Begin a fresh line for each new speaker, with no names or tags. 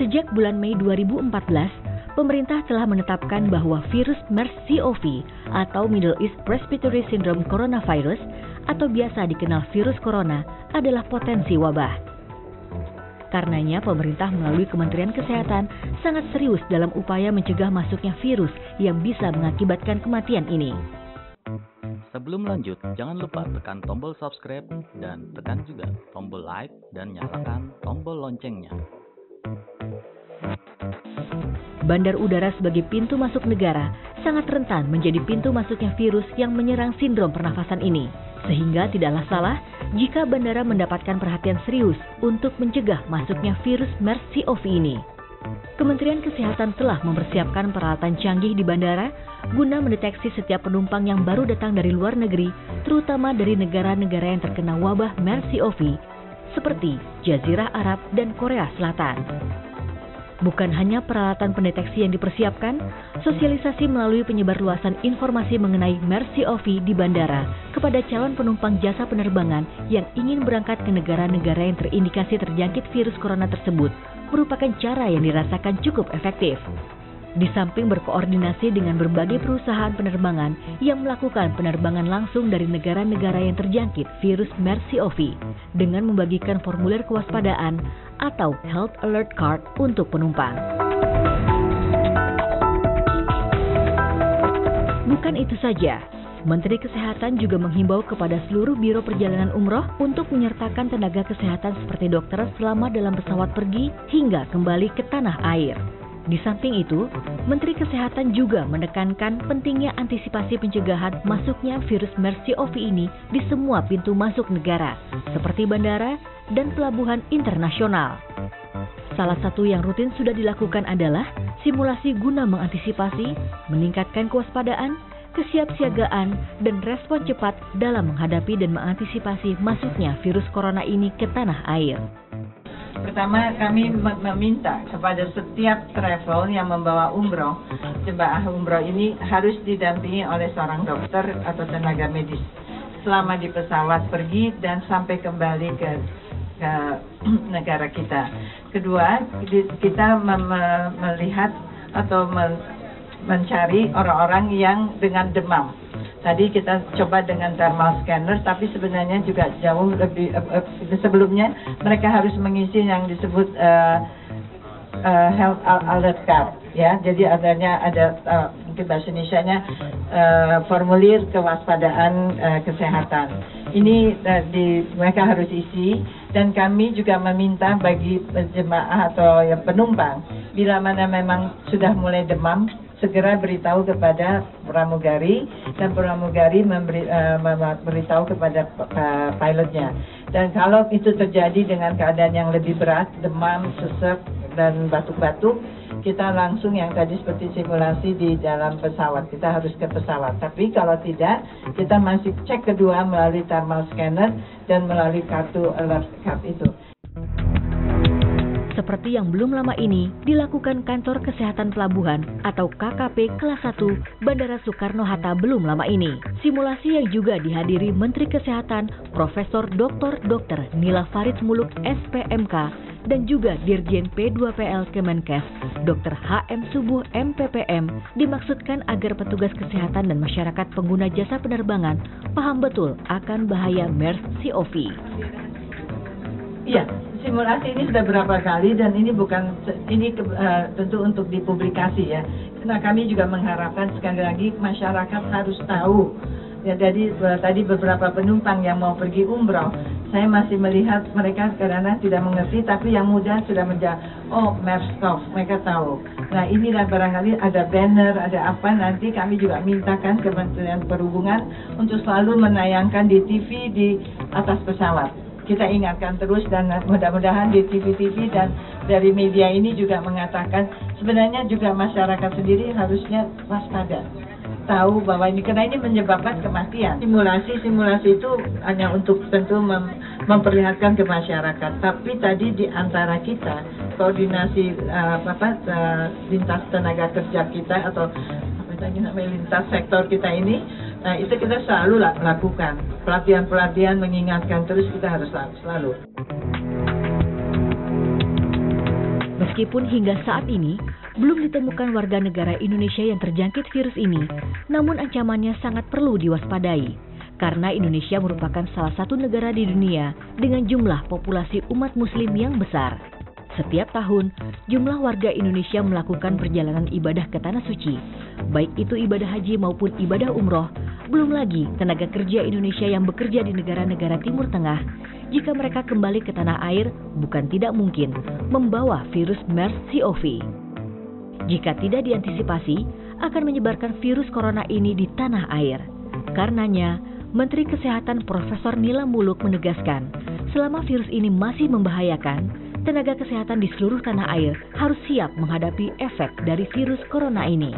Sejak bulan Mei 2014, pemerintah telah menetapkan bahwa virus MERS-CoV atau Middle East Respiratory Syndrome Coronavirus atau biasa dikenal virus corona adalah potensi wabah. Karenanya, pemerintah melalui Kementerian Kesehatan sangat serius dalam upaya mencegah masuknya virus yang bisa mengakibatkan kematian ini.
Sebelum lanjut, jangan lupa tekan tombol subscribe dan tekan juga tombol like dan nyalakan tombol loncengnya.
Bandar udara sebagai pintu masuk negara sangat rentan menjadi pintu masuknya virus yang menyerang sindrom pernafasan ini. Sehingga tidaklah salah jika bandara mendapatkan perhatian serius untuk mencegah masuknya virus MERS-CoV ini. Kementerian Kesehatan telah mempersiapkan peralatan canggih di bandara guna mendeteksi setiap penumpang yang baru datang dari luar negeri, terutama dari negara-negara yang terkena wabah MERS-CoV seperti Jazirah Arab dan Korea Selatan. Bukan hanya peralatan pendeteksi yang dipersiapkan, sosialisasi melalui penyebarluasan informasi mengenai MERS-CoV di bandara kepada calon penumpang jasa penerbangan yang ingin berangkat ke negara-negara yang terindikasi terjangkit virus corona tersebut merupakan cara yang dirasakan cukup efektif. Di samping berkoordinasi dengan berbagai perusahaan penerbangan yang melakukan penerbangan langsung dari negara-negara yang terjangkit virus MERS-CoV dengan membagikan formulir kewaspadaan atau Health Alert Card untuk penumpang. Bukan itu saja, Menteri Kesehatan juga menghimbau kepada seluruh biro perjalanan umroh untuk menyertakan tenaga kesehatan seperti dokter selama dalam pesawat pergi hingga kembali ke tanah air. Di samping itu, Menteri Kesehatan juga menekankan pentingnya antisipasi pencegahan masuknya virus MERS-CoV ini di semua pintu masuk negara, seperti bandara dan pelabuhan internasional. Salah satu yang rutin sudah dilakukan adalah simulasi guna mengantisipasi, meningkatkan kewaspadaan, kesiapsiagaan, dan respon cepat dalam menghadapi dan mengantisipasi masuknya virus corona ini ke tanah air.
Pertama, kami meminta kepada setiap travel yang membawa umroh, jemaah umroh ini harus didampingi oleh seorang dokter atau tenaga medis selama di pesawat pergi dan sampai kembali ke negara kita. Kedua, kita melihat atau mencari orang-orang yang dengan demam. Tadi kita coba dengan thermal scanner, tapi sebenarnya juga jauh lebih sebelumnya mereka harus mengisi yang disebut Health Alert Card, ya. Jadi ada mungkin bahasa Indonesianya formulir kewaspadaan kesehatan. Ini mereka harus isi, dan kami juga meminta bagi jemaah atau penumpang bila mana memang sudah mulai demam, segera beritahu kepada pramugari, dan pramugari memberitahu kepada pilotnya. Dan kalau itu terjadi dengan keadaan yang lebih berat, demam, sesak, dan batuk-batuk, kita langsung yang tadi seperti simulasi di dalam pesawat, kita harus ke pesawat. Tapi kalau tidak, kita masih cek kedua melalui thermal scanner dan melalui kartu alert card itu.
Seperti yang belum lama ini dilakukan Kantor Kesehatan Pelabuhan atau KKP kelas 1 Bandara Soekarno-Hatta belum lama ini. Simulasi yang juga dihadiri Menteri Kesehatan Profesor Dr. Nila Farid Muluk SPMK dan juga Dirjen P2PL Kemenkes Dr. HM Subuh MPPM dimaksudkan agar petugas kesehatan dan masyarakat pengguna jasa penerbangan paham betul akan bahaya MERS-CoV.
Iya. Simulasi ini sudah berapa kali, dan ini tentu untuk dipublikasi, ya. Nah, kami juga mengharapkan sekali lagi masyarakat harus tahu. Ya, jadi tadi beberapa penumpang yang mau pergi umroh, saya masih melihat mereka karena tidak mengerti, tapi yang muda sudah MERS-CoV, mereka tahu. Nah, inilah barangkali ada banner, ada apa, nanti kami juga mintakan Kementerian Perhubungan untuk selalu menayangkan di TV di atas pesawat. Kita ingatkan terus, dan mudah-mudahan di TV-TV dan dari media ini juga mengatakan sebenarnya juga masyarakat sendiri harusnya waspada. Tahu bahwa ini, karena ini menyebabkan kematian. Simulasi itu hanya untuk tentu memperlihatkan ke masyarakat. Tapi tadi di antara kita, koordinasi lintas tenaga kerja kita atau lintas sektor kita ini, nah itu kita selalu lakukan pelatihan-pelatihan, mengingatkan terus, kita harus selalu.
Meskipun hingga saat ini belum ditemukan warga negara Indonesia yang terjangkit virus ini, namun ancamannya sangat perlu diwaspadai. Karena Indonesia merupakan salah satu negara di dunia dengan jumlah populasi umat muslim yang besar. Setiap tahun, jumlah warga Indonesia melakukan perjalanan ibadah ke Tanah Suci, baik itu ibadah haji maupun ibadah umroh, belum lagi tenaga kerja Indonesia yang bekerja di negara-negara Timur Tengah. Jika mereka kembali ke tanah air, bukan tidak mungkin membawa virus MERS-CoV. Jika tidak diantisipasi, akan menyebarkan virus corona ini di tanah air. Karenanya, Menteri Kesehatan Profesor Nila Muluk menegaskan, selama virus ini masih membahayakan, tenaga kesehatan di seluruh tanah air harus siap menghadapi efek dari virus corona ini.